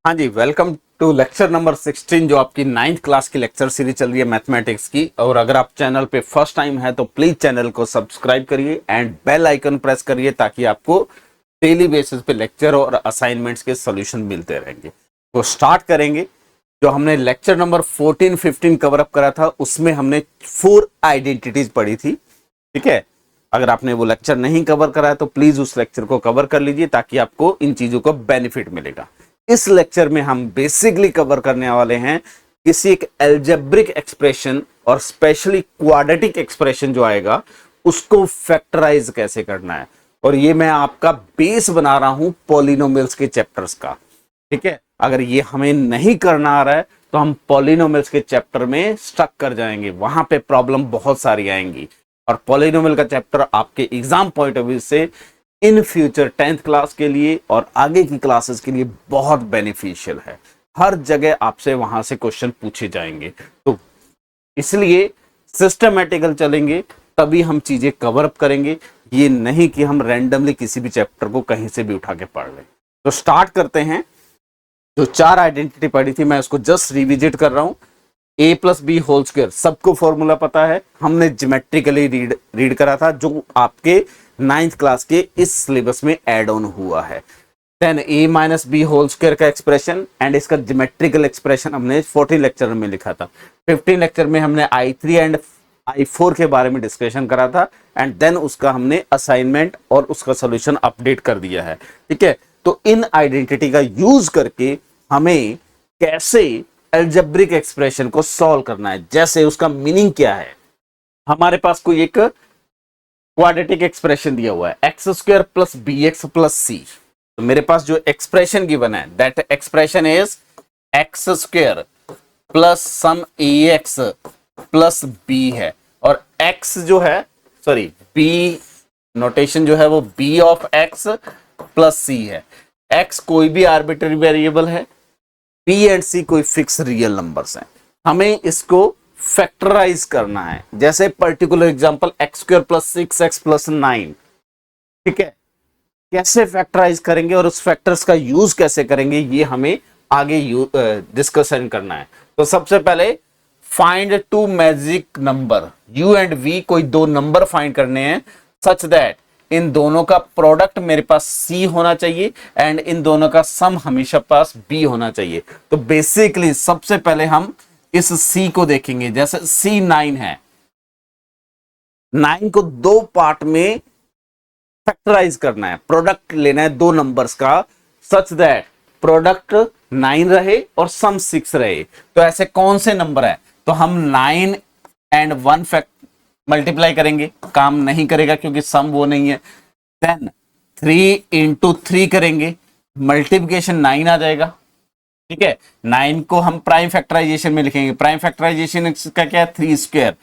हाँ जी, welcome to lecture number 16 जो आपकी 9th क्लास की लेक्चर सीरीज चल रही है मैथमेटिक्स की। और अगर आप चैनल पे फर्स्ट टाइम है तो प्लीज चैनल को सब्सक्राइब करिए एंड बेल आइकन प्रेस करिए ताकि आपको डेली बेसिस पे लेक्चर और असाइनमेंट्स के सॉल्यूशन मिलते रहेंगे। तो स्टार्ट करेंगे। जो हमने लेक्चर नंबर 14-15 कवर अप करा था उसमें हमने 4 आइडेंटिटीज पढ़ी थी। ठीक है, अगर आपने वो लेक्चर नहीं कवर करा है तो प्लीज उस लेक्चर को कवर कर लीजिए ताकि आपको इन चीजों का बेनिफिट मिलेगा। इस लेक्चर में हम बेसिकली कवर करने वाले हैं किसी एक एल्जेब्रिक एक्सप्रेशन और स्पेशली क्वाड्रेटिक एक्सप्रेशन जो आएगा उसको फैक्टराइज कैसे करना है। और ये मैं आपका बेस बना रहा हूं पॉलिनोमियल्स के चैप्टर्स का। ठीक है, अगर ये हमें नहीं करना आ रहा है तो हम पॉलिनोमियल्स के चैप्टर में स्टक कर जाएंगे, वहां पे प्रॉब्लम बहुत सारी आएंगी। और पॉलिनोमियल का चैप्टर आपके एग्जाम पॉइंट ऑफ व्यू से इन फ्यूचर 10th क्लास के लिए और आगे की क्लासेस के लिए बहुत बेनिफिशियल है। हर जगह आपसे वहां से क्वेश्चन पूछे जाएंगे, तो इसलिए सिस्टमैटिकल चलेंगे तभी हम चीजें कवर अप करेंगे। ये नहीं कि हम रैंडमली किसी भी चैप्टर को कहीं से भी उठा के पढ़ लें। तो स्टार्ट करते हैं। जो 4 आइडेंटिटी पढ़ी थी मैं उसको जस्ट रिविजिट कर रहा हूं। a plus B whole square सबको फॉर्मूला पता है, हमने ज्योमेट्रिकली रीड करा था जो आपके 9th क्लास के इस सिलेबस में ऐड ऑन हुआ है। Then a minus B whole square का एक्सप्रेशन एंड इसका ज्योमेट्रिकल एक्सप्रेशन हमने 14 लेक्चर में लिखा था। 15 लेक्चर में हमने I3 एंड I4 के बारे में डिस्कशन करा था एंड देन उसका हमने असाइनमेंट और उसका सोल्यूशन अपडेट कर दिया है। ठीक है, तो इन आइडेंटिटी का यूज करके हमें कैसे अलजेब्रिक एक्सप्रेशन को सॉल्व करना है, जैसे उसका मीनिंग क्या है। हमारे पास कोई एक क्वाड्रेटिक एक्सप्रेशन दिया हुआ है x square plus b x plus c. तो मेरे पास जो एक्सप्रेशन गिवन है that expression is x square plus sum a x plus b है। और एक्स जो है बी नोटेशन जो है वो B of X plus c है। एक्स कोई भी आर्बिट्ररी वेरिएबल है, बी एंड सी कोई फिक्स रियल नंबर्स हैं। हमें इसको फैक्टराइज करना है, जैसे particular example x square plus 6x plus 9। ठीक है, कैसे फैक्टराइज करेंगे और उस फैक्टर्स का यूज कैसे करेंगे ये हमें आगे डिस्कशन करना है। तो सबसे पहले find 2 magic number u and v, कोई 2 नंबर फाइंड करने हैं सच दैट इन दोनों का प्रोडक्ट मेरे पास c होना चाहिए एंड इन दोनों का सम हमेशा पास b होना चाहिए। तो बेसिकली सबसे पहले हम इस c को देखेंगे। जैसे c 9 है, 9 को 2 पार्ट में फैक्टराइज करना है, प्रोडक्ट लेना है 2 नंबर्स का सच दैट प्रोडक्ट 9 रहे और सम 6 रहे। तो ऐसे कौन से नंबर है, तो हम 9 एंड 1 मल्टीप्लाई करेंगे, काम नहीं करेगा क्योंकि सम वो नहीं है। देन 3 इंटू 3 करेंगे, मल्टीप्लिकेशन 9 आ जाएगा। ठीक है, 9 को हम प्राइम फैक्टराइजेशन में लिखेंगे। प्राइम फैक्टराइजेशन का क्या है, 3 स्क्वायर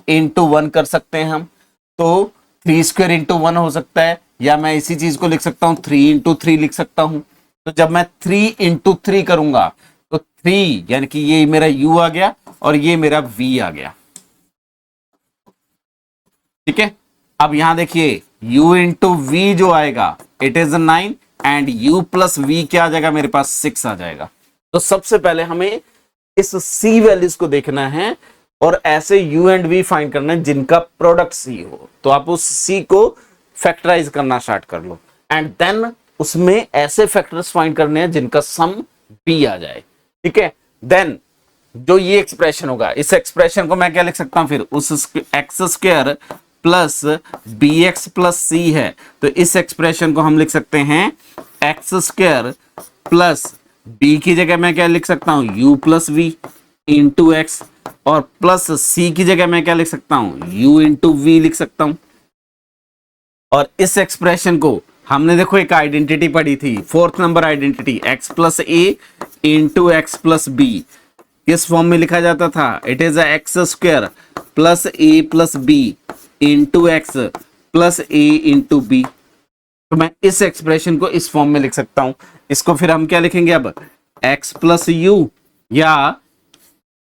इंटू 1 कर सकते हैं हम। तो 3 स्क्वायर इंटू 1 हो सकता है, या मैं इसी चीज को लिख सकता हूं 3 इंटू 3 लिख सकता हूं। तो जब मैं 3 इंटू 3 करूंगा तो 3 यानी कि ये मेरा u आ गया और ये मेरा v आ गया। ठीक है, अब यहां देखिए u इंटू v जो आएगा it is 9 and u plus v क्या आ जाएगा, मेरे पास 6 आ जाएगा। तो सबसे पहले हमें इस c वैल्यूज को देखना है और ऐसे u एंड v फाइंड करना है जिनका प्रोडक्ट c हो। तो आप उस c को फैक्टराइज करना स्टार्ट कर लो एंड देन उसमें ऐसे फैक्टर्स फाइंड करने हैं जिनका सम b आ जाए। ठीक है, देन जो ये एक्सप्रेशन होगा, इस एक्सप्रेशन को मैं क्या लिख सकता हूं फिर, उस x square plus b x plus c है। तो इस एक्सप्रेशन को हम लिख सकते हैं एक्स स्क्वायर प्लस बी की जगह मैं क्या लिख सकता हूं, u plus V into X, और प्लस सी की जगह मैं क्या लिख सकता हूं, u इंटू वी लिख सकता हूं। और इस एक्सप्रेशन को हमने देखो एक आइडेंटिटी पढ़ी थी, 4th number identity x plus a into x plus b, किस फॉर्म में लिखा जाता था, it is x square plus a plus b into x plus a into b. तो मैं इस एक्सप्रेशन को इस फॉर्म में लिख सकता हूं। इसको फिर हम क्या लिखेंगे अब, x प्लस यू, या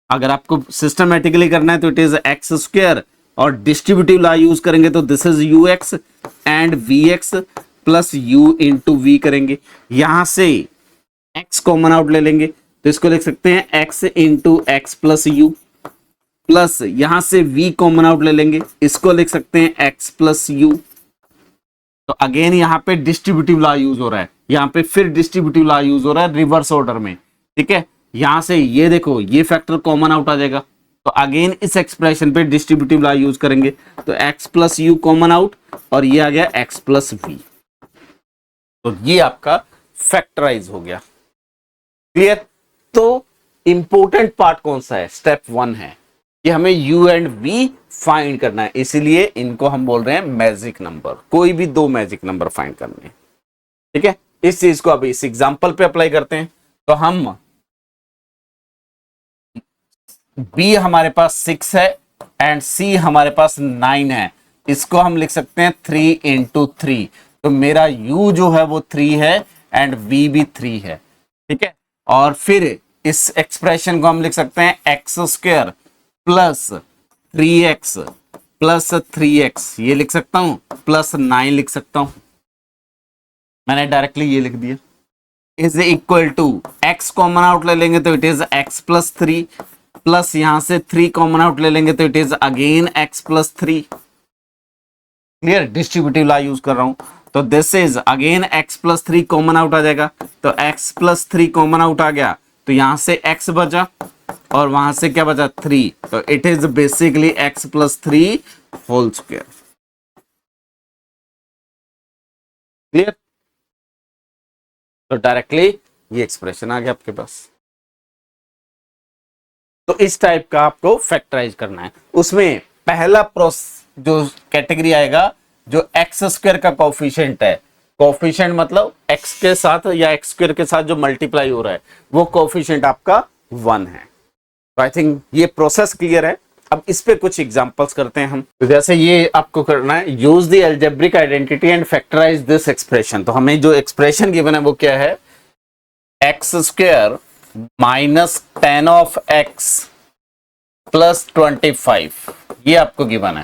अगर आपको सिस्टमैटिकली करना है तो इट इज एक्स स्क्वायर और डिस्ट्रीब्यूटिव लॉ यूज करेंगे तो this is U X and V X plus U into V करेंगे। यहां से x कॉमन आउट ले लेंगे तो इसको लिख सकते हैं x into x plus you, plus यहां से v कॉमन आउट ले लेंगे, इसको लिख सकते हैं x प्लस यू। तो अगेन यहाँ पे डिस्ट्रीब्यूटिव लॉ यूज हो रहा है, यहाँ पे फिर डिस्ट्रीब्यूटिव लॉ यूज हो रहा है रिवर्स ऑर्डर में, ठीक है। यहां से ये देखो ये फैक्टर कॉमन आउट आ जाएगा, तो अगेन इस एक्सप्रेशन पे डिस्ट्रीब्यूटिव लॉ यूज करेंगे, तो x plus you common out और ये आ गया x प्लस वी। तो ये आपका फैक्टराइज हो गया, क्लियर। तो इंपॉर्टेंट पार्ट कौन सा है, स्टेप 1 है कि हमें u एंड v फाइंड करना है, इसीलिए इनको हम बोल रहे हैं मैजिक नंबर, कोई भी दो मैजिक नंबर फाइंड करने हैं, ठीक है। इस चीज को अभी इस एग्जांपल पे अप्लाई करते हैं। तो हम b हमारे पास 6 है एंड c हमारे पास 9 है, इसको हम लिख सकते हैं 3 इंटू 3। तो मेरा u जो है वो 3 है एंड v भी 3 है, ठीक है। और फिर इस एक्सप्रेशन को हम लिख सकते हैं x square plus 3x plus 3x, ये लिख सकता हूं, प्लस 9 लिख सकता हूं, मैंने डायरेक्टली ये लिख दिया, is equal to x common out ले लेंगे तो it is x plus 3, plus यहां से 3 कॉमन आउट ले लेंगे तो it is again x plus 3, clear. Distributive law use कर रहा हूं, तो this is again x plus 3 common out आ जाएगा, तो x प्लस 3 कॉमन आउट आ गया, तो यहां से x बचा और वहां से क्या बचा 3, तो it is basically x plus 3 whole square, clear. तो डायरेक्टली ये एक्सप्रेशन आ गया आपके पास। तो इस टाइप का आपको फैक्टराइज करना है। उसमें पहला प्रोसेस जो कैटेगरी आएगा, जो एक्स स्क्वायर का कोफिशिएंट है, कोफिशिएंट मतलब x के साथ या एक्स स्क्वायर के साथ जो मल्टीप्लाई हो रहा है, वो कोफिशिएंट आपका 1 है। तो आई थिंक ये प्रोसेस क्लियर है। अब इस पे कुछ एग्जांपल्स करते हैं हम। तो जैसे ये आपको करना है, use the algebraic identity and factorise this expression. तो हमें जो एक्सप्रेशन गिवन है वो क्या है, x square minus 10 of X plus 25, ये आपको गिवन है।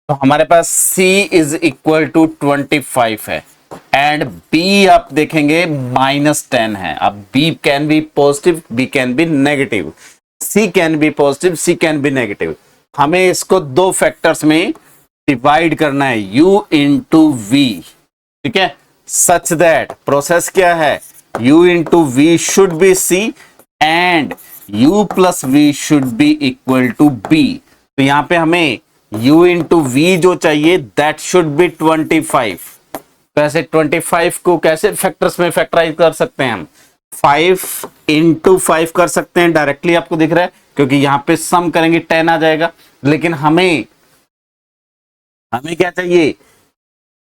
तो हमारे पास c इज इक्वल टू 25 है एंड b आप देखेंगे माइनस 10 है। अब b can be positive, b can be negative, c can be positive, c can be negative. हमें इसको दो फैक्टर्स में डिवाइड करना है, u इंटू v, ठीक है। सच दैट प्रोसेस क्या है, u into v should be c and u plus v should be equal to b। तो यहां पे हमें u इंटू v जो चाहिए दैट शुड बी 25। तो ऐसे 25 को कैसे फैक्टर्स में फैक्टराइज कर सकते हैं हम, 5 इंटू 5 कर सकते हैं, डायरेक्टली आपको दिख रहा है, क्योंकि यहां पे सम करेंगे 10 आ जाएगा। लेकिन हमें क्या चाहिए,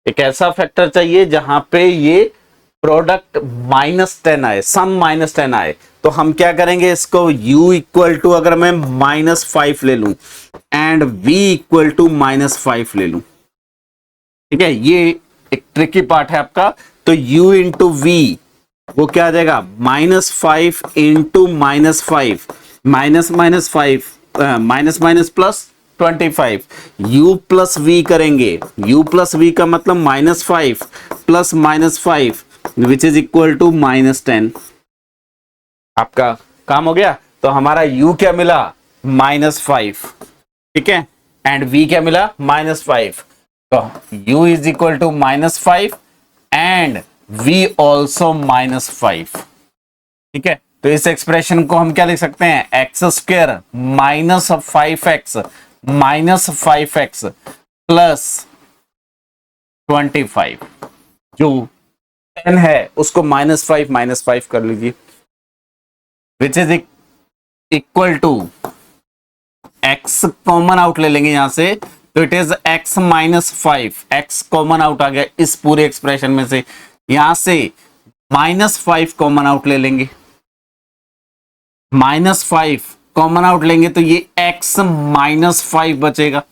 एक ऐसा फैक्टर चाहिए जहां पे ये प्रोडक्ट माइनस 10 आए, सम माइनस 10 आए। तो हम क्या करेंगे, इसको u इक्वल टू अगर मैं माइनस 5 ले लूं and v equal to minus 5 ले लूं, ठीक है। ये एक ट्रिकी पार्ट है आपका। तो u इंटू v वो क्या आ जाएगा, minus 5 into minus 5, minus minus 5 minus minus plus 25, u plus v करेंगे, u प्लस v का मतलब minus 5 plus minus 5 which is equal to minus 10। आपका काम हो गया। तो हमारा u क्या मिला, माइनस 5, ठीक है, एंड v क्या मिला, माइनस 5। तो u is equal to minus 5 and v also minus 5, ठीक है। तो इस एक्सप्रेशन को हम क्या लिख सकते हैं, x square minus 5x minus 5x plus 25, जो 10 है उसको माइनस 5 कर लीजिए, which is equal to x common out ले लेंगे यहां से, तो it is x minus 5, x common out आ गया इस पूरे एक्सप्रेशन में से, यहां से माइनस 5 कॉमन आउट ले लेंगे, माइनस 5 कॉमन आउट लेंगे तो ये x माइनस 5 बचेगा।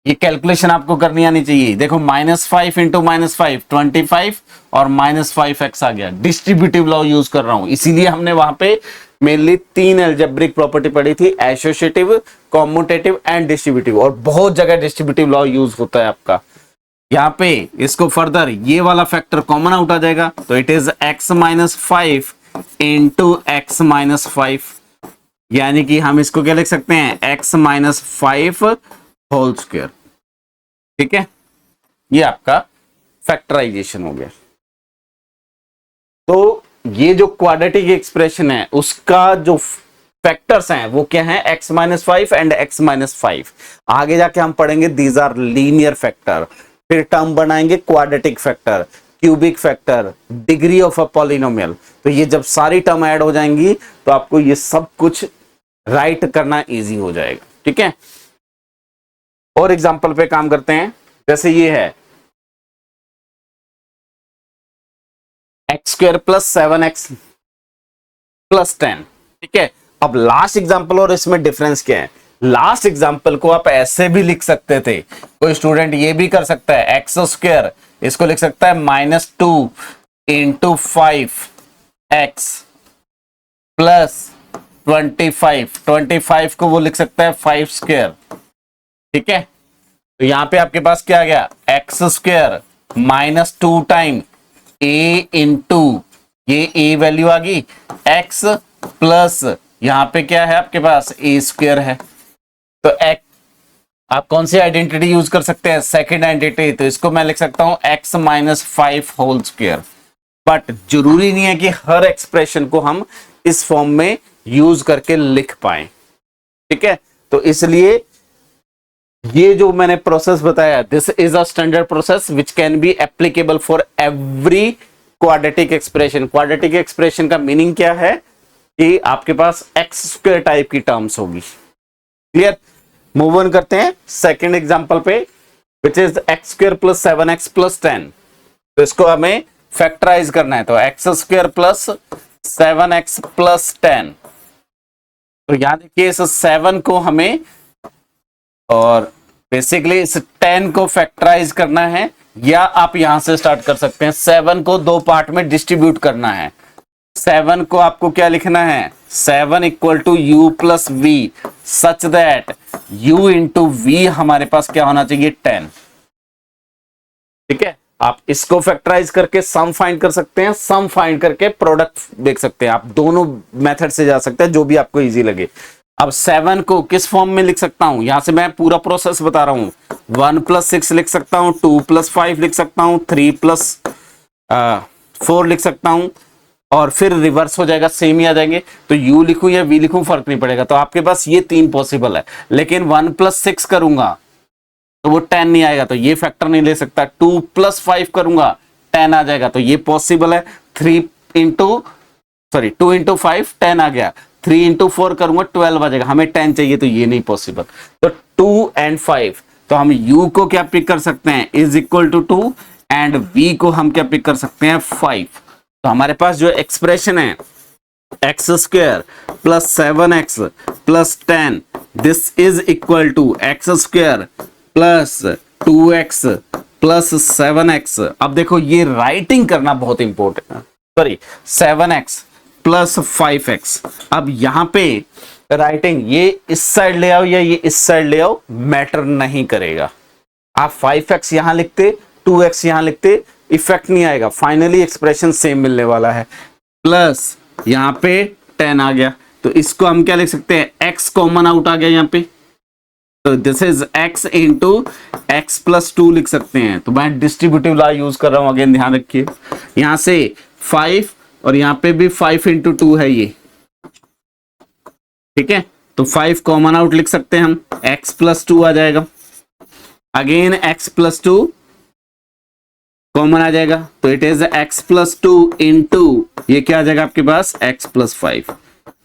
ये कैलकुलेशन आपको करनी आनी चाहिए। देखो माइनस 5 इंटू माइनस 5 25 और माइनस 5x आ गया। डिस्ट्रीब्यूटिव लॉ यूज कर रहा हूं, इसीलिए हमने वहां पे मेनली 3 अलजेब्रिक प्रॉपर्टी पढ़ी थी, एसोसिएटिव, कॉम्यूटेटिव एंड डिस्ट्रीब्यूटिव, और बहुत जगह डिस्ट्रीब्यूटिव लॉ यूज होता है आपका। यहाँ पे इसको फर्दर ये वाला फैक्टर कॉमन आउट आ जाएगा, तो it is x-5 into x-5, यानी कि हम इसको क्या लिख सकते हैं, x-5 होल स्क्वायर। ठीक है, ये आपका फैक्टराइजेशन हो गया। तो ये जो क्वाड्रेटिक एक्सप्रेशन है उसका जो फैक्टर्स हैं वो क्या है, x-5 एंड x-5। आगे जाके हम पढ़ेंगे दीज आर लीनियर फैक्टर, फिर टर्म बनाएंगे quadratic factor, cubic factor, degree of a polynomial. तो ये जब सारी टर्म ऐड हो जाएंगी तो आपको ये सब कुछ राइट करना इजी हो जाएगा। ठीक है, और एग्जांपल पे काम करते हैं। जैसे ये है x² + 7x + 10। ठीक है, अब लास्ट एग्जांपल और इसमें डिफरेंस क्या है। लास्ट एग्जांपल को आप ऐसे भी लिख सकते थे, कोई स्टूडेंट ये भी कर सकता है, x², इसको लिख सकता है -2 × 5x + 25 को वो लिख सकता है 5²। ठीक है, तो यहां पे आपके पास क्या आ गया, x² -2 टाइम a इंटू, ये a वैल्यू आ गई, x प्लस यहां पे क्या है आपके पास a² है। तो x, आप कौन सी आइडेंटिटी यूज कर सकते हैं, सेकंड आइडेंटिटी, तो इसको मैं लिख सकता हूं x-5 होल स्क्वायर। बट जरूरी नहीं है कि हर एक्सप्रेशन को हम इस फॉर्म में यूज करके लिख पाए। ठीक है, तो इसलिए ये जो मैंने प्रोसेस बताया, this is a standard process which can be applicable for every quadratic expression. Quadratic expression का मीनिंग क्या है कि आपके पास x² टाइप की टर्म्स होगी। क्लियर, मूव ऑन करते हैं सेकंड एग्जांपल पे, विच इज x² + 7x + 10। तो इसको हमें फैक्टराइज करना है, तो x² + 7x + 10। तो यहां देखिए इस 7 को हमें और बेसिकली इस 10 को फैक्टराइज करना है, या आप यहां से स्टार्ट कर सकते हैं, 7 को दो पार्ट में डिस्ट्रीब्यूट करना है। 7 को आपको क्या लिखना है, 7 = u + v such that u × v हमारे पास क्या होना चाहिए, 10। ठीक है, आप इसको फैक्टराइज करके सम फाइंड कर सकते हैं, सम फाइंड करके प्रोडक्ट देख सकते हैं। आप दोनों मेथड से जा सकते हैं, जो भी आपको इजी लगे। अब 7 को किस फॉर्म में लिख सकता हूं, यहां से मैं पूरा प्रोसेस बता रहा हूं। 1 + 6 लिख सकता हूं, 2 + 5 लिख सकता हूं, 3 + 4 लिख सकता हूं, और फिर रिवर्स हो जाएगा, सेम ही आ जाएंगे। तो u लिखूं या v लिखूं फर्क नहीं पड़ेगा। तो आपके पास ये 3 पॉसिबल है, लेकिन 1 + 6 करूंगा तो वो 10 नहीं आएगा, तो ये फैक्टर नहीं ले सकता। 2 + 5 करूंगा 10 आ जाएगा, तो ये पॉसिबल है। 2 × 5 10 आ गया, 3 × 4 करूंगा 12 आ जाएगा, हमें 10 चाहिए, तो ये नहीं पॉसिबल। तो 2 और 5, तो हम u को क्या पिक कर सकते हैं, = 2, एंड v को हम क्या पिक कर सकते हैं, 5। तो हमारे पास जो एक्सप्रेशन है x² + 7x + 10, this is equal to x² + 2x + 7x। अब देखो ये राइटिंग करना बहुत इंपॉर्टेंट है, सॉरी 7x + 5x। अब यहां पे राइटिंग ये इस साइड ले आओ या ये इस साइड ले आओ, मैटर नहीं करेगा। आप 5x यहां लिखते, 2x यहां लिखते, इफेक्ट नहीं आएगा, फाइनली एक्सप्रेशन सेम मिलने वाला है। प्लस यहां पे 10 आ गया, तो इसको हम क्या लिख सकते हैं, x कॉमन आउट आ गया यहां पे, तो दिस इज x × x + 2 लिख सकते हैं। तो मैं डिस्ट्रीब्यूटिव लॉ यूज कर रहा हूं, अगेन ध्यान रखिए। यहां से 5 और यहां पे भी 5 × 2 है ये। ठीक है, तो 5 कॉमन आउट लिख सकते हैं हम, x + 2 आ जाएगा। अगेन x + 2 कॉमन आ जाएगा, तो इट इज x + 2 × ये क्या आ जाएगा आपके पास, x + 5।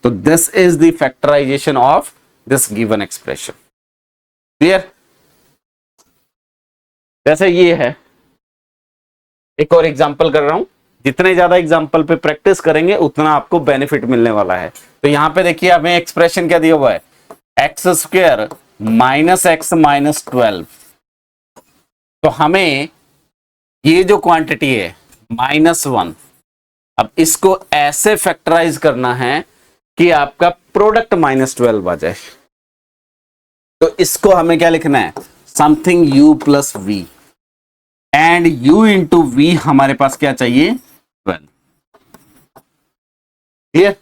तो this is the factorisation of this given expression. Clear, जैसे ये है, एक और एग्जांपल कर रहा हूं। जितने ज्यादा एग्जांपल पे प्रैक्टिस करेंगे उतना आपको बेनिफिट मिलने वाला है। तो यहां पे देखिए हमें एक्सप्रेशन क्या दिया हुआ है, x² - x - 12। तो हमें ये जो क्वांटिटी है -1, अब इसको ऐसे फैक्टराइज करना है कि आपका प्रोडक्ट -12 आ जाए। तो इसको हमें क्या लिखना है, something u + v। And u into V हमारे पास क्या चाहिए 12। क्लियर।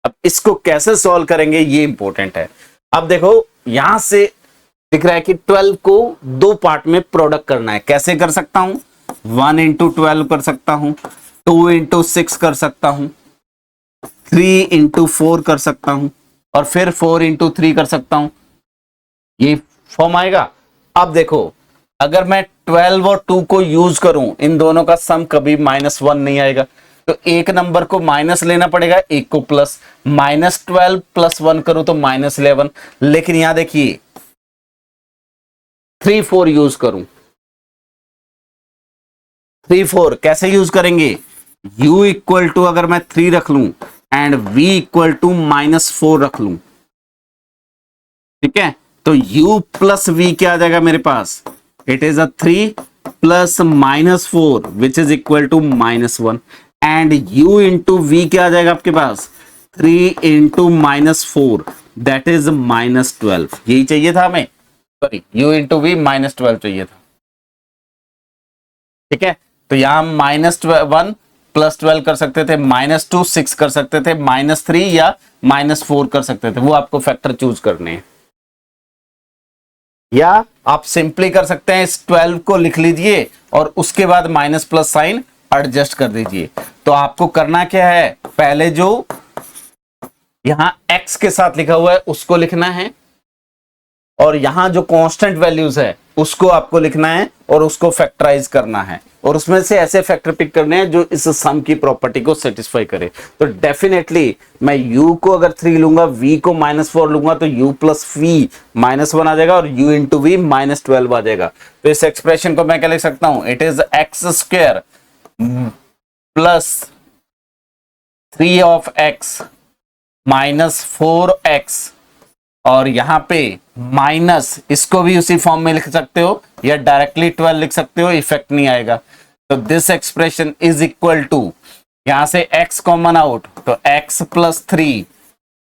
अब इसको कैसे सॉल्व करेंगे ये इंपॉर्टेंट है। अब देखो यहां से दिख रहा है कि 12 को दो पार्ट में प्रोडक्ट करना है। कैसे कर सकता हूं, 1 इंटू 12 कर सकता हूं, 2 इंटू 6 कर सकता हूं, 3 इंटू 4 कर सकता हूं, और फिर 4 इंटू 3 कर सकता हूं। ये फॉर्म आएगा। अब देखो अगर मैं 12 और 2 को यूज करूं, इन दोनों का सम कभी -1 नहीं आएगा, तो एक नंबर को माइनस लेना पड़ेगा, एक को प्लस। -12 प्लस 1 करूं तो -11। लेकिन यहां देखिए 3 4 यूज करूं, 3 4 कैसे यूज करेंगे, u इक्वल टू अगर मैं 3 रख लूं एंड v इक्वल टू -4 रख लूं, ठीक है, तो u प्लस v क्या आ जाएगा मेरे पास, it is a 3 plus -4 which is equal to -1, and u into v क्या आ जाएगा आपके पास, 3 इंटू -4 दैट इज -12। यही चाहिए था हमें, सॉरी u इंटू वी -12 चाहिए था। ठीक है, तो यहां -1 +12 कर सकते थे, -2 6 कर सकते थे, -3 या -4 कर सकते थे, वो आपको फैक्टर चूज करने हैं। या आप सिंपली कर सकते हैं, इस 12 को लिख लीजिए और उसके बाद माइनस प्लस साइन एडजस्ट कर दीजिए। तो आपको करना क्या है, पहले जो यहां x के साथ लिखा हुआ है उसको लिखना है, और यहां जो कांस्टेंट वैल्यूज है उसको आपको लिखना है और उसको फैक्टराइज करना है, और उसमें से ऐसे फैक्टर पिक करने हैं जो इस सम की प्रॉपर्टी को सेटिस्फाई करे। तो डेफिनेटली मैं u को अगर 3 लूंगा, v को -4 लूंगा, तो u प्लस v -1 आ जाएगा और u इंटू वी -12 आ जाएगा। तो इस एक्सप्रेशन को मैं क्या लिख सकता हूं, it is x square plus 3 of x minus 4x, और यहां पे माइनस, इसको भी उसी फॉर्म में लिख सकते हो या डायरेक्टली 12 लिख सकते हो, इफेक्ट नहीं आएगा। तो this expression is equal to, यहां से x कॉमन आउट तो x प्लस 3,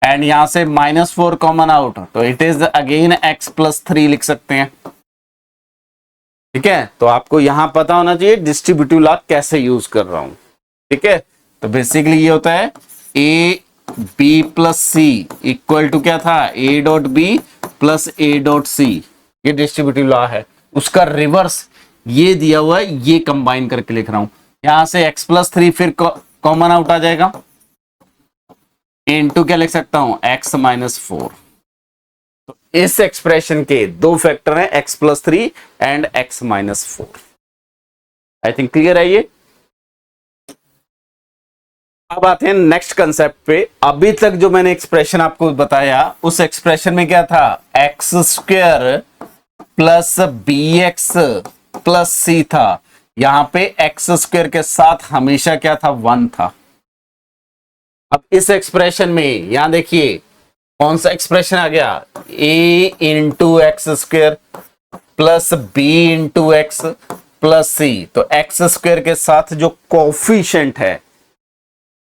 एंड यहां से -4 कॉमन आउट तो it is again x plus 3 लिख सकते हैं। ठीक है, तो आपको यहां पता होना चाहिए डिस्ट्रीब्यूटिव लॉ कैसे यूज कर रहा हूं। ठीक है, तो बेसिकली ये होता है a b plus C equal to क्या था, a dot B plus a dot C, ये डिस्ट्रीब्यूटिव लॉ है। उसका रिवर्स ये दिया हुआ है, ये कंबाइन करके लिख रहा हूं। यहां से x प्लस 3 फिर कॉमन आउट आ जाएगा, इनटू क्या लिख सकता हूं, x माइनस 4। तो इस एक्सप्रेशन के दो फैक्टर हैं, x plus 3 and x minus 4। I think clear है ये। अब आते हैं नेक्स्ट कंसेप्ट पे। अभी तक जो मैंने एक्सप्रेशन आपको बताया उस एक्सप्रेशन में क्या था, x square plus b x plus c था। यहां पे एक्स स्क्वायर के साथ हमेशा क्या था, 1 था। अब इस एक्सप्रेशन में यहां देखिए कौन सा एक्सप्रेशन आ गया, a into x square plus b into x plus c. तो एक्स स्क्वायर के साथ जो कोफिशिएंट है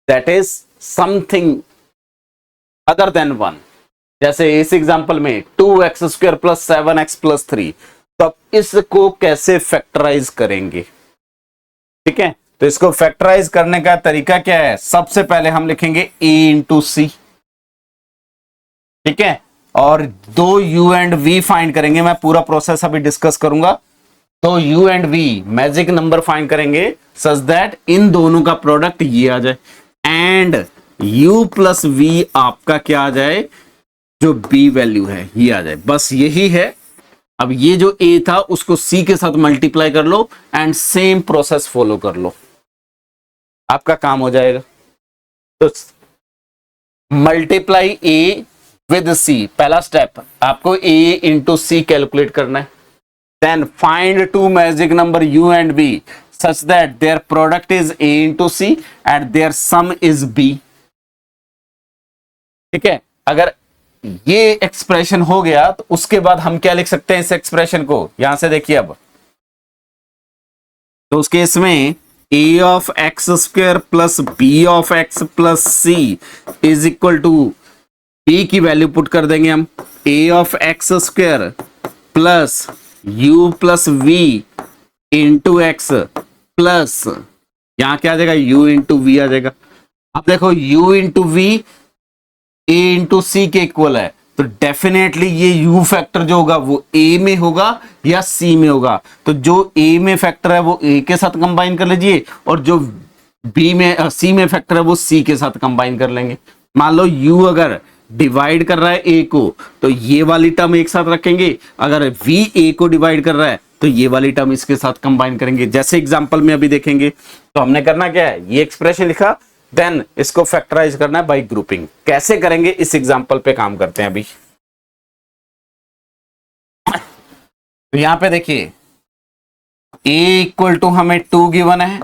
that is something other than 1। जैसे इस एग्जांपल में 2x square plus 7x plus 3। तो अब इसको कैसे फैक्टराइज करेंगे, ठीक है, तो इसको फैक्टराइज करने का तरीका क्या है, सबसे पहले हम लिखेंगे a इंटू सी, ठीक है, और दो u एंड v फाइंड करेंगे। मैं पूरा प्रोसेस अभी डिस्कस करूंगा। तो u and v magic number find करेंगे सच दैट इन दोनों का प्रोडक्ट ये आ जाए, एंड u प्लस v आपका क्या आ जाए, जो b वैल्यू है ये आ जाए। बस यही है। अब ये जो a था उसको c के साथ मल्टीप्लाई कर लो एंड सेम प्रोसेस फॉलो कर लो, आपका काम हो जाएगा। तो मल्टीप्लाई a विद c, पहला स्टेप आपको a इंटू सी कैलकुलेट करना है। Then find two magic number u and v such that their product is a into c and their sum is b। ठीक है, अगर ये एक्सप्रेशन हो गया तो उसके बाद हम क्या लिख सकते हैं इस एक्सप्रेशन को, यहां से देखिए। अब तो उस केस में a of X square plus B of X plus C is equal to, b की वैल्यू पुट कर देंगे हम, a of X square plus u plus v into x plus यहाँ क्या आ जाएगा, u इंटू वी आ जाएगा। अब देखो u into v a into c के इक्वल है, तो डेफिनेटली ये u फैक्टर जो होगा वो a में होगा या c में होगा। तो जो a में फैक्टर है वो a के साथ कंबाइन कर लीजिए, और जो b में c में फैक्टर है वो c के साथ कंबाइन कर लेंगे। मान लो u अगर डिवाइड कर रहा है a को, तो ये वाली टर्म एक साथ रखेंगे, अगर v a को डिवाइड कर रहा है तो ये वाली टर्म इसके साथ कंबाइन करेंगे। जैसे एग्जांपल में अभी देखेंगे, तो हमने करना क्या है, ये एक्सप्रेशन लिखा, देन इसको फैक्टराइज करना है बाय ग्रुपिंग। कैसे करेंगे इस एग्जांपल पे काम करते हैं अभी। तो यहां पे देखिए a इक्वल टू हमें 2 गिवन है,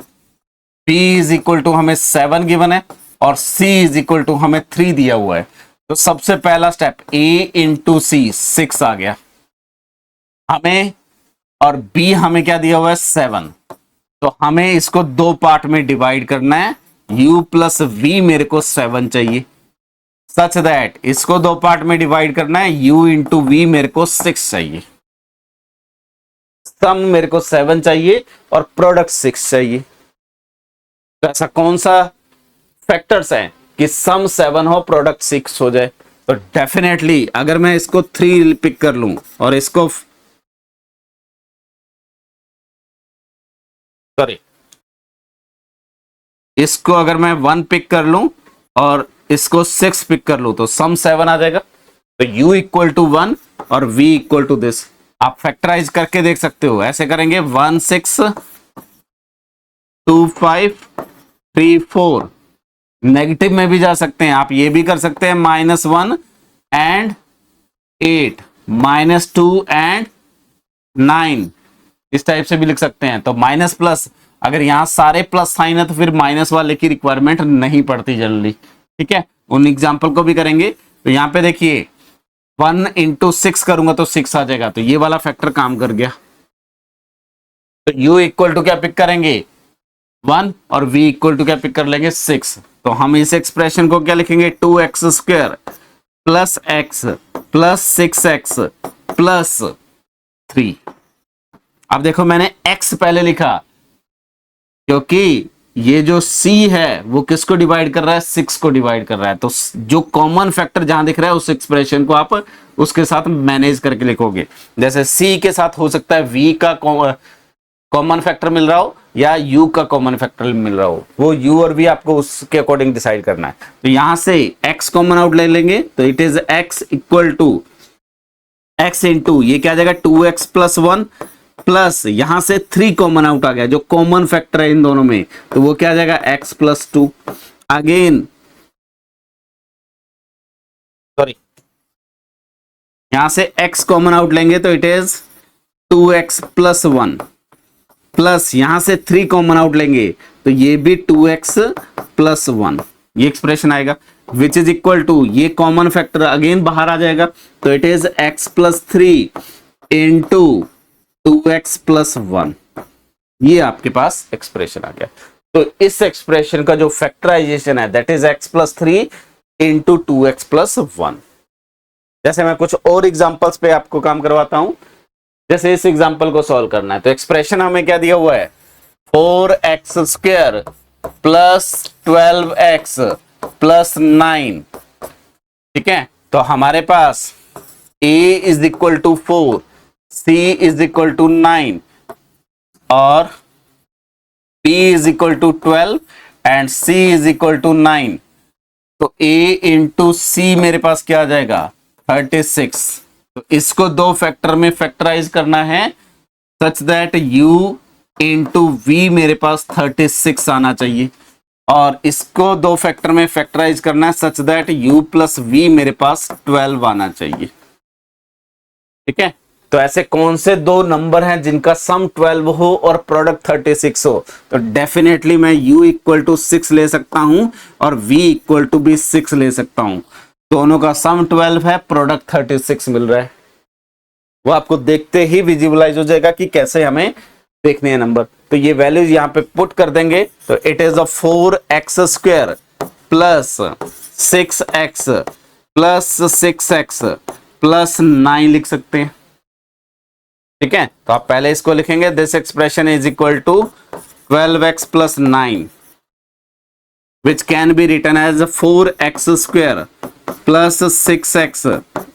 b इज इक्वल टू हमें 7 गिवन है, और c इज इक्वल टू हमें 3 दिया हुआ है। तो सबसे पहला स्टेप a इंटू सी 6 आ गया हमें, और b हमें क्या दिया हुआ है 7। तो हमें इसको दो पार्ट में डिवाइड करना है, u प्लस v मेरे को 7 चाहिए, सच दैट इसको दो पार्ट में डिवाइड करना है, u इंटू वी मेरे को 6 चाहिए। सम मेरे को 7 चाहिए और प्रोडक्ट 6 चाहिए। तो ऐसा कौन सा फैक्टर्स है कि सम 7 हो प्रोडक्ट 6 हो जाए? तो डेफिनेटली अगर मैं इसको 3 पिक कर लूं और इसको सॉरी इसको अगर मैं 1 पिक कर लूं और इसको 6 पिक कर लूं तो सम 7 आ जाएगा। तो u इक्वल टू 1 और v इक्वल टू दिस। आप फैक्टराइज करके देख सकते हो, ऐसे करेंगे 1 6 2 5 3 4। नेगेटिव में भी जा सकते हैं, आप ये भी कर सकते हैं -1 एंड 8 -2 एंड 9, इस टाइप से भी लिख सकते हैं। तो माइनस प्लस, अगर यहां सारे प्लस साइन है तो फिर माइनस वाले की रिक्वायरमेंट नहीं पड़ती जनरली, ठीक है। उन एग्जाम्पल को भी करेंगे। तो यहाँ पे देखिए 1 इंटू 6 करूंगा तो 6 आ जाएगा, तो ये वाला फैक्टर काम कर गया। तो u इक्वल टू क्या पिक करेंगे 1 और v इक्वल टू क्या पिक कर लेंगे 6। तो हम इस एक्सप्रेशन को क्या लिखेंगे 2x square plus x plus 6x plus 3। अब देखो मैंने x पहले लिखा क्योंकि ये जो c है वो किसको डिवाइड कर रहा है 6 को डिवाइड कर रहा है। तो जो कॉमन फैक्टर जहां दिख रहा है उस एक्सप्रेशन को आप उसके साथ मैनेज करके लिखोगे। जैसे c के साथ हो सकता है v का कॉमन फैक्टर मिल रहा हो या u का कॉमन फैक्टर मिल रहा हो, वो u और v आपको उसके अकॉर्डिंग डिसाइड करना है। तो यहां से x कॉमन आउट ले लेंगे तो it is x equal to x into ये क्या आ जाएगा 2x प्लस 1 प्लस यहां से 3 कॉमन आउट आ गया, जो कॉमन फैक्टर है इन दोनों में, तो वो क्या आ जाएगा x प्लस 2। अगेन सॉरी यहां से x कॉमन आउट लेंगे तो it is 2x plus 1 plus यहां से 3 कॉमन आउट लेंगे तो ये भी 2x प्लस 1, ये एक्सप्रेशन आएगा विच इज इक्वल टू ये कॉमन फैक्टर अगेन बाहर आ जाएगा तो it is x plus 3 into 2x plus 1। ये आपके पास एक्सप्रेशन आ गया। तो इस एक्सप्रेशन का जो फैक्टराइजेशन है that is x plus 3 into 2x plus 1। जैसे मैं कुछ और एग्जांपल्स पे आपको काम करवाता हूं, जैसे इस एग्जांपल को सॉल्व करना है तो एक्सप्रेशन हमें क्या दिया हुआ है 4x square plus 12x plus 9, ठीक है। तो हमारे पास a is equal to 4, c is equal to 9 और b is equal to 12 and c is equal to 9। तो a इंटू सी मेरे पास क्या आ जाएगा 36। तो इसको दो फैक्टर में फैक्टराइज करना है such that u into V मेरे पास 36 आना चाहिए, और इसको दो फैक्टर में फैक्टराइज करना है such that u plus V मेरे पास 12 आना चाहिए, ठीक है। तो ऐसे कौन से दो नंबर हैं जिनका सम 12 हो और प्रोडक्ट 36 हो? तो डेफिनेटली मैं u इक्वल टू 6 ले सकता हूं और v इक्वल टू भी 6 ले सकता हूं। दोनों का सम 12 है, प्रोडक्ट 36 मिल रहा है। वो आपको देखते ही विजुअलाइज हो जाएगा कि कैसे हमें देखने हैं नंबर। तो ये वैल्यूज यहाँ पे पुट कर देंगे तो it is a 4x square plus 6x plus 6x plus 9 लिख सकते हैं। ठीक है, तो आप पहले इसको लिखेंगे, this expression is equal to 12x plus 9 which can be written as 4x square plus 6x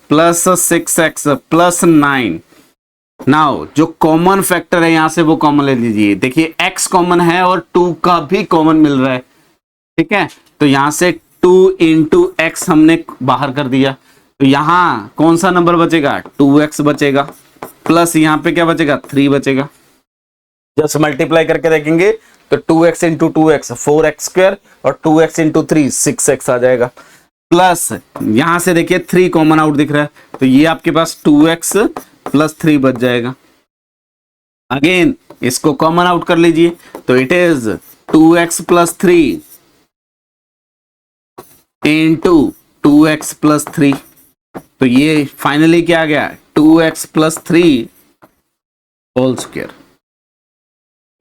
plus 6x plus 9। Now जो कॉमन फैक्टर है यहां से वो कॉमन ले लीजिए। देखिए x कॉमन है और 2 का भी कॉमन मिल रहा है। ठीक है, तो यहां से 2 इंटू एक्स हमने बाहर कर दिया, तो यहां कौन सा नंबर बचेगा, 2x बचेगा, प्लस यहां पे क्या बचेगा, 3 बचेगा। जस्ट मल्टीप्लाई करके देखेंगे तो 2x into 2x 4x square और 2x इंटू 3 6x आ जाएगा। प्लस यहां से देखिए 3 कॉमन आउट दिख रहा है, तो ये आपके पास 2x प्लस 3 बच जाएगा। अगेन इसको कॉमन आउट कर लीजिए, तो it is 2x plus 3 into 2x plus 3, तो ये फाइनली क्या आ गया, 2x प्लस 3 होल स्क्वायर।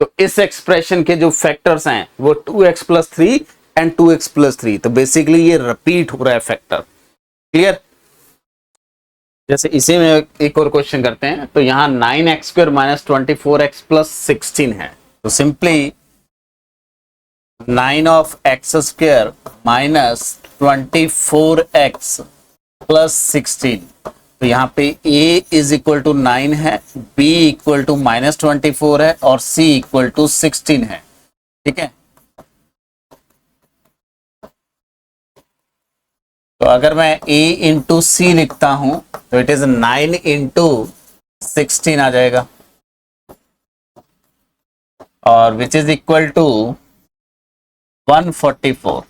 तो इस एक्सप्रेशन के जो फैक्टर्स हैं वो 2x plus 3 and 2x plus 3, तो बेसिकली ये रिपीट हो रहा है फैक्टर। क्लियर। जैसे इसी में एक और क्वेश्चन करते हैं, तो यहां 9x square minus 24x plus 16 है, तो simply 9 of X square minus 24x plus 16, तो यहाँ पे a इज इक्वल टू 9 है, b इक्वल टू माइनस 24 है और c इक्वल टू 16 है। ठीक है, तो अगर मैं a इंटू सी लिखता हूं तो इट इज 9 इंटू 16 आ जाएगा, और विच इज इक्वल टू 144।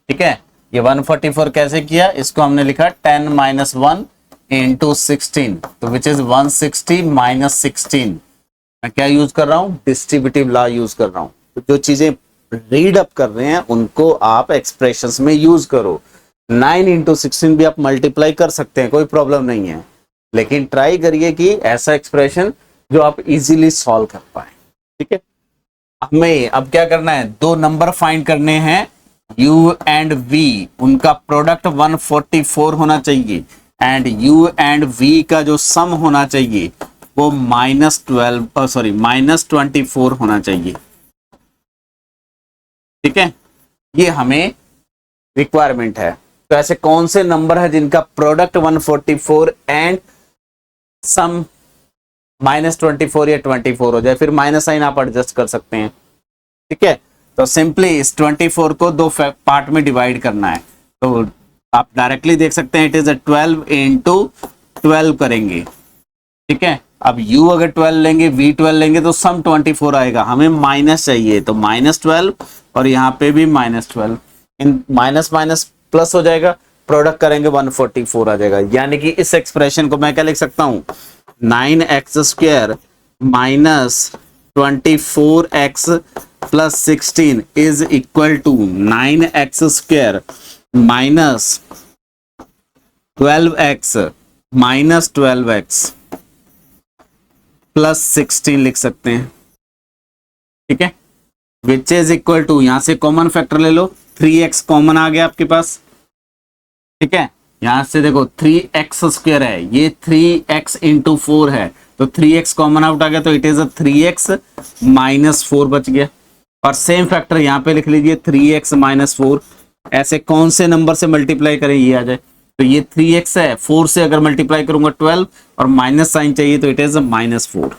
ठीक है, ये 144 कैसे किया, इसको हमने लिखा 10 माइनस 1 इंटू 16, तो विच इज 160 माइनस 16। मैं क्या यूज कर रहा हूं, डिस्ट्रीब्यूटिव लॉ यूज कर रहा हूं। तो जो चीजें रीड अप कर रहे हैं उनको आप एक्सप्रेशंस में यूज करो। 9 इंटू 16 भी आप मल्टीप्लाई कर सकते हैं, कोई प्रॉब्लम नहीं है, लेकिन ट्राई करिए कि ऐसा एक्सप्रेशन जो आप इजीली सॉल्व कर पाए। ठीक है, हमें अब क्या करना है, दो नंबर फाइंड करने हैं u एंड v, उनका प्रोडक्ट 144 होना चाहिए, एंड u एंड v का जो सम होना चाहिए वो माइनस 24 होना चाहिए। ठीक है, ये हमें रिक्वायरमेंट है। तो ऐसे कौन से नंबर है जिनका प्रोडक्ट 144 एंड सम माइनस 24 या 24 हो जाए, फिर माइनस साइन आप एडजस्ट कर सकते हैं। ठीक है, तो सिंपली इस 24 को दो पार्ट में डिवाइड करना है, तो आप डायरेक्टली देख सकते हैं इट इज 12 इंटू 12 करेंगे। ठीक है, अब u अगर 12 लेंगे, v 12 लेंगे तो सम 24 आएगा, हमें माइनस चाहिए, तो माइनस 12 और यहाँ पे भी माइनस 12, इन माइनस माइनस प्लस हो जाएगा, प्रोडक्ट करेंगे 144 आ जाएगा। यानी कि इस एक्सप्रेशन को मैं क्या लिख सकता हूं, 9x square minus 24x plus 16 is equal to 9x square minus 12x minus 12x plus 16 लिख सकते हैं। ठीक है, विच इज इक्वल टू, यहां से कॉमन फैक्टर ले लो, 3x कॉमन आ गया आपके पास। ठीक है, यहां से देखो 3x स्क्वायर है, ये 3x इंटू 4 है, तो 3x कॉमन आउट आ गया, तो इट इज 3x माइनस 4 बच गया। और सेम फैक्टर यहां पे लिख लीजिए 3x माइनस 4। ऐसे कौन से नंबर से मल्टीप्लाई करें ये आ जाए, तो ये 3x है, 4 से अगर मल्टीप्लाई करूंगा 12 और माइनस साइन चाहिए तो इट इज माइनस 4।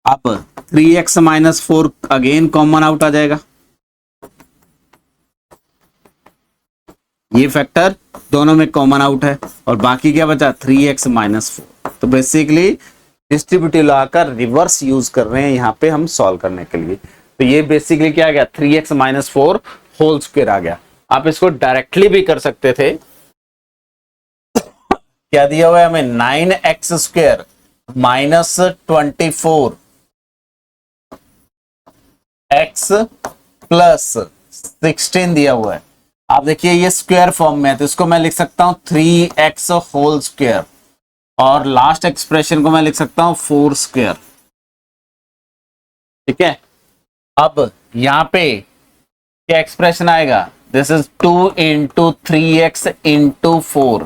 अब 3x minus 4 again common out आ जाएगा, ये फैक्टर दोनों में कॉमन आउट है, और बाकी क्या बचा 3x माइनस 4। तो बेसिकली डिस्ट्रीब्यूटिव लॉ का रिवर्स यूज कर रहे हैं यहाँ पे हम सॉल्व करने के लिए। तो ये बेसिकली क्या आ गया, 3x माइनस 4 होल स्क्वायर आ गया। आप इसको डायरेक्टली भी कर सकते थे, क्या दिया हुआ है हमें, 9x square minus 24 x plus 16 दिया हुआ है। आप देखिए ये स्क्वायर फॉर्म में है, तो इसको मैं लिख सकता हूं 3x होल स्क्वायर, और लास्ट एक्सप्रेशन को मैं लिख सकता हूं 4 स्क्वायर। ठीक है, अब यहां पे क्या एक्सप्रेशन आएगा, this is 2 into 3x into 4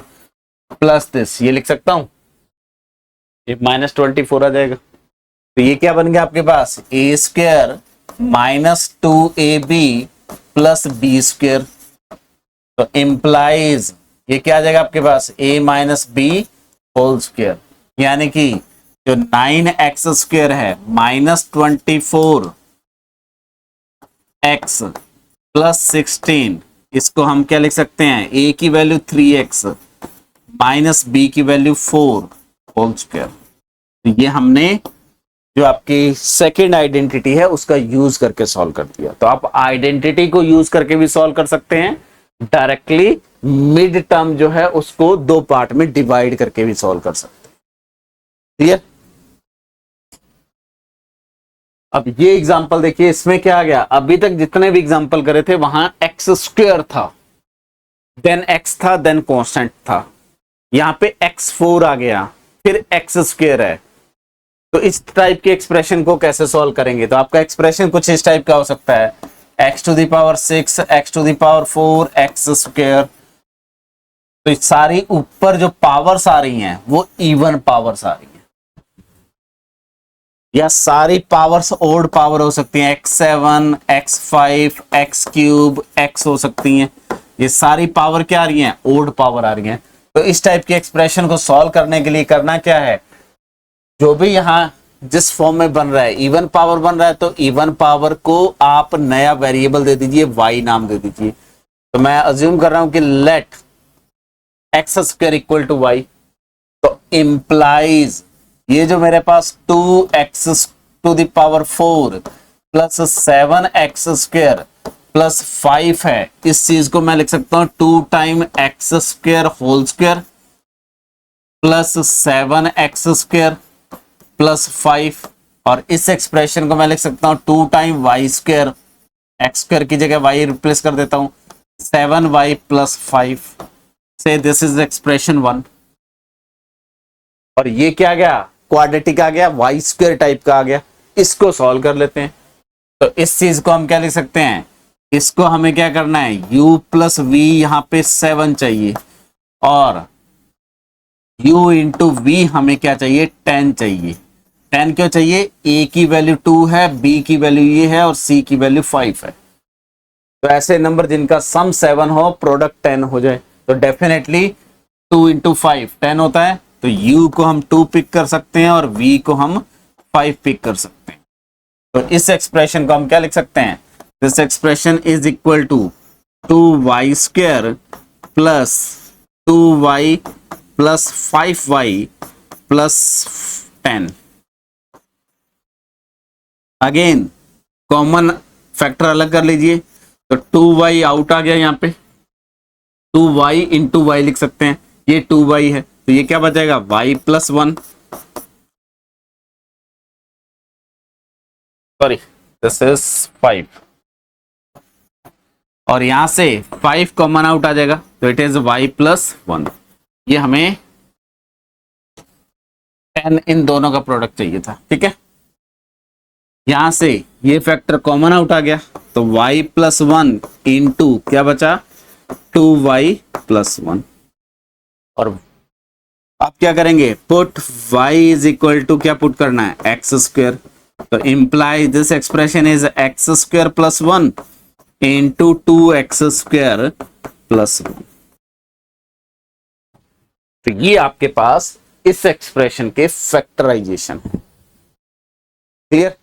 plus this, ये लिख सकता हूं। ये -24 आ जाएगा। तो ये क्या बन गया आपके पास, a square -2ab plus b square. तो इम्प्लाइज ये क्या आ जाएगा आपके पास, a minus B whole square. यानी कि जो 9x स्क्वायर है -24x प्लस 16, इसको हम क्या लिख सकते हैं, a की वैल्यू 3x माइनस b की वैल्यू 4 होल स्क्वायर। तो ये हमने जो आपकी सेकेंड आइडेंटिटी है उसका यूज करके सॉल्व कर दिया। तो आप आइडेंटिटी को यूज करके भी सॉल्व कर सकते हैं, डायरेक्टली मिड टर्म जो है उसको दो पार्ट में डिवाइड करके भी सॉल्व कर सकते हैं। क्लियर? अब ये एग्जांपल देखिए, इसमें क्या आ गया, अभी तक जितने भी एग्जांपल करे थे वहां एक्स स्क्वायर था, देन एक्स था, देन कांस्टेंट था। यहां पे x4 आ गया, फिर एक्स स्क्वायर है। तो इस टाइप के एक्सप्रेशन को कैसे सॉल्व करेंगे, तो आपका एक्सप्रेशन कुछ इस टाइप का हो सकता है, x⁶, x⁴, एक्स स्क्वायर। तो सारी ऊपर जो पावर्स आ रही हैं वो इवन पावर्स आ रही हैं, या सारी पावर्स ओड पावर हो सकती हैं, x7, x5, x³ x हो सकती हैं। ये सारी पावर क्या आ रही हैं, ओड पावर आ रही हैं। तो इस टाइप के एक्सप्रेशन को सॉल्व करने के लिए करना क्या है, जो भी यहां जिस फॉर्म में बन रहा है, इवन पावर बन रहा है, तो इवन पावर को आप नया वेरिएबल दे दीजिए, y नाम दे दीजिए। तो मैं अज्यूम कर रहा हूं कि let x² equal to y। तो इंप्लाइज ये जो मेरे पास 2x⁴ प्लस 7x² प्लस 5 है, इस चीज को मैं लिख सकता हूं 2 time x² whole square plus 7x² plus 5, और इस एक्सप्रेशन को मैं लिख सकता हूं 2 टाइम y², x² की जगह y रिप्लेस कर देता हूं, 7y प्लस 5 से दिस इज एक्सप्रेशन 1। और ये क्या आ गया, क्वाड्रेटिक आ गया, y² टाइप का आ गया। इसको सॉल्व कर लेते हैं। तो इस चीज को हम क्या लिख सकते हैं, इसको हमें क्या करना है, u प्लस v, यहां पे 7 चाहिए, और u इंटू वी हमें क्या चाहिए, 10 चाहिए। 10 क्यों चाहिए, a की वैल्यू 2 है, b की वैल्यू ये है, और c की वैल्यू 5 है। तो ऐसे नंबर जिनका सम 7 हो, प्रोडक्ट 10 हो जाए, तो डेफिनेटली 2 इंटू 5 10 होता है। तो u को हम 2 पिक कर सकते हैं और v को हम 5 पिक कर सकते हैं। तो इस एक्सप्रेशन को हम क्या लिख सकते हैं, this expression is equal to 2y² plus 2y plus 5y plus 10। Again common factor अलग कर लीजिए, तो 2y आउट आ गया, यहाँ पे 2y इंटू वाई लिख सकते हैं, ये 2y है, तो ये क्या बचेगा, y plus 1, sorry this is 5, और यहां से 5 कॉमन आउट आ जाएगा, तो इट इज y प्लस 1। ये हमें 10 इन दोनों का प्रोडक्ट चाहिए था, ठीक है। यहां से ये फैक्टर कॉमन आउट आ गया, तो y प्लस 1 इंटू क्या बचा, 2y प्लस 1। और आप क्या करेंगे, put y is equal to क्या पुट करना है, x²। तो imply this expression is x² plus 1 into 2x² plus 1। तो ये आपके पास इस एक्सप्रेशन के फैक्टराइजेशन है। क्लियर?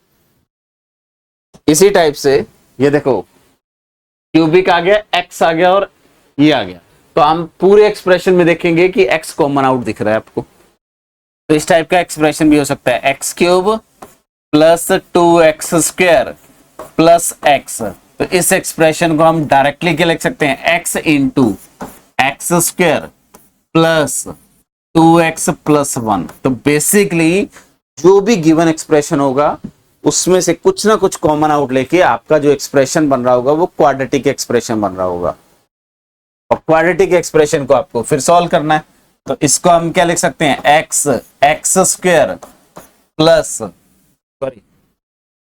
इसी टाइप से ये देखो, क्यूबिक आ गया, x आ गया, और ये आ गया। तो हम पूरे एक्सप्रेशन में देखेंगे कि x कॉमन आउट दिख रहा है आपको। तो इस टाइप का एक्सप्रेशन भी हो सकता है, x³ plus 2x² plus x। तो इस एक्सप्रेशन को हम डायरेक्टली क्या लिख सकते हैं, x into x² plus 2x plus 1। तो बेसिकली जो भी गिवन एक्सप्रेशन होगा उसमें से कुछ ना कुछ कॉमन आउट लेके आपका जो एक्सप्रेशन बन रहा होगा वो क्वाड्रेटिक एक्सप्रेशन बन रहा होगा, और क्वाड्रेटिक एक्सप्रेशन को आपको फिर सॉल्व करना है। तो इसको हम क्या लिख सकते हैं, x² प्लस, सॉरी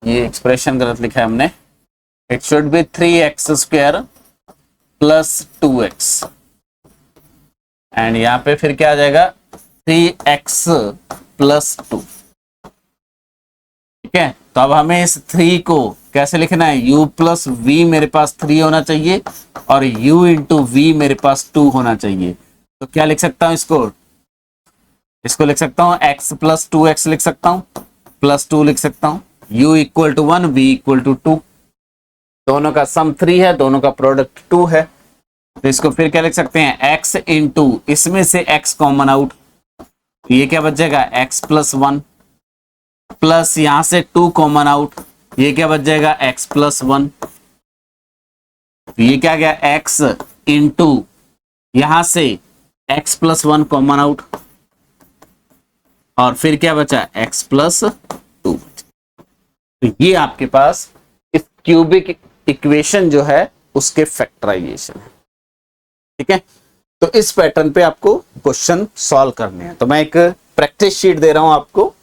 ये एक्सप्रेशन गलत लिखा है हमने, it should be 3x² plus 2x, and यहां पे फिर क्या आ जाएगा, 3x प्लस 2। ठीक है, तो अब हमें इस 3 को कैसे लिखना है, u प्लस वी मेरे पास 3 होना चाहिए और u इंटू वी मेरे पास 2 होना चाहिए। तो क्या लिख सकता हूं इसको लिख सकता हूं x प्लस 2x लिख सकता हूं, प्लस 2 लिख सकता हूं, u equal to 1 v equal to 2। दोनों का सम 3 है, दोनों का प्रोडक्ट 2 है। तो इसको फिर क्या लिख सकते हैं, x इंटू इसमें से x कॉमन आउट, ये क्या बच जाएगा x प्लस 1 प्लस यहां से 2 कॉमन आउट, ये क्या बच जाएगा x प्लस 1। ये क्या गया x इंटू यहां से x प्लस 1 कॉमन आउट और फिर क्या बचा x प्लस 2। तो ये आपके पास इस क्यूबिक इक्वेशन जो है उसके फैक्टराइजेशन है। ठीक है, तो इस पैटर्न पे आपको क्वेश्चन सॉल्व करने हैं। तो मैं एक प्रैक्टिस शीट दे रहा हूं आपको,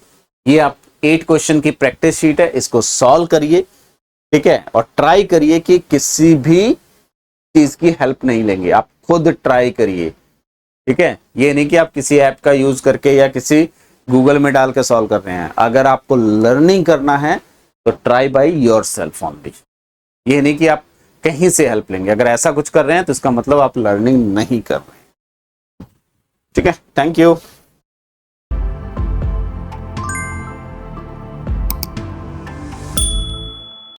ये आप 8 क्वेश्चन की प्रैक्टिस शीट है, इसको सॉल्व करिए। ठीक है, और ट्राई करिए कि किसी भी चीज की हेल्प नहीं लेंगे, आप खुद ट्राई करिए। ठीक है, ये नहीं कि आप किसी ऐप का यूज करके या किसी गूगल में डाल के सॉल्व कर रहे हैं। अगर आपको लर्निंग करना है तो ट्राई बाय योरसेल्फ ओनली, ये नहीं कि आप कहीं से हेल्प लेंगे। अगर ऐसा कुछ कर रहे हैं तो इसका मतलब आप लर्निंग नहीं कर रहे हैं। ठीक है, थैंक यू।